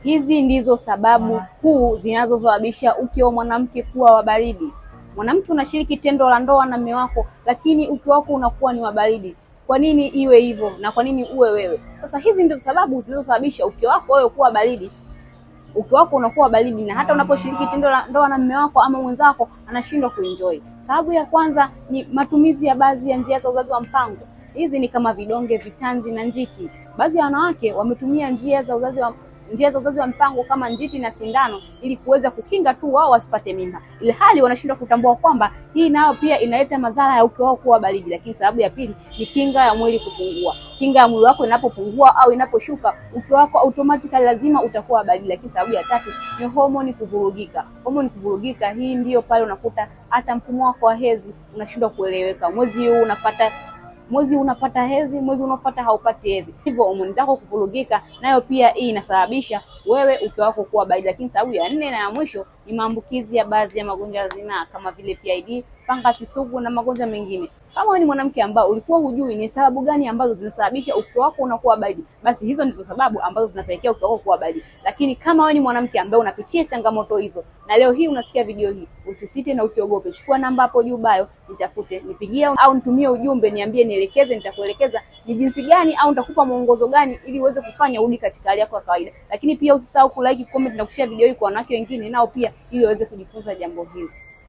Hizi ndizo sababu kuu zinazosababisha uke wa mwanamke kuwa wa baridi. Mwanamke unashiriki tendo la ndoa na mume wako, lakini uke wako unakuwa ni wa baridi. Kwa nini iwe hivyo na kwa nini uwe wewe? Sasa hizi ndizo sababu zinazosababisha uke wako wewe kuwa baridi. Uke wako unakuwa baridi na hata unaposhiriki tendo la ndoa na mume wako ama mwenzako anashindwa kuenjoy. Sababu ya kwanza ni matumizi ya baadhi ya njia za uzazi wa mpango. Hizi ni kama vidonge, vitanzi na njiti. Baadhi ya wanawake wametumia njia za uzazi wa mpango kama njiti na sindano ili kuweza kukinga tu wao wasipate mimba. Ile hali wanashindwa kutambua kwamba hii nayo pia inaleta madhara ya uke wao kuwa baridi. Lakini sababu ya pili ni kinga ya mwili kupungua. Kinga ya mwili wako inapopungua au inaposhuka, uke wako automatically lazima utakuwa baridi. Lakini sababu ya tatu ni homoni kuvurugika. Homoni kuvurugika, hii ndiyo pale unakuta hata mfumo wako wa hedhi unashindwa kueleweka. Mwezi huu unapata hedhi, mwezi unaofuata haupati hedhi. Hivyo homoni zako kuvurugika, nayo pia hii inasababisha wewe uke wako kuwa baridi. Lakini sababu ya nne na ya mwisho ni maambukizi ya baadhi ya magonjwa ya zinaa kama vile PID, fangasi sugu na magonjwa mengine. Kama wewe ni mwanamke ambao ulikuwa hujui ni sababu gani ambazo zinasababisha uke wako unakuwa baridi, basi hizo ndizo sababu ambazo zinapelekea uke wako kuwa baridi. Lakini kama wewe ni mwanamke ambaye unapitia changamoto hizo na leo hii unasikia video hii, usisite na usiogope. Chukua namba hapo juu bio, nitafute, nipigie au nitumie ujumbe, niambie, nielekeze, nitakuelekeza ni jinsi gani au nitakupa mwongozo gani ili uweze kufanya urudi katika hali yako ya kawaida. Lakini pia usisahau kulike, comment na kushare video hii kwa wanawake wengine nao pia ili waweze kujifunza jambo hili.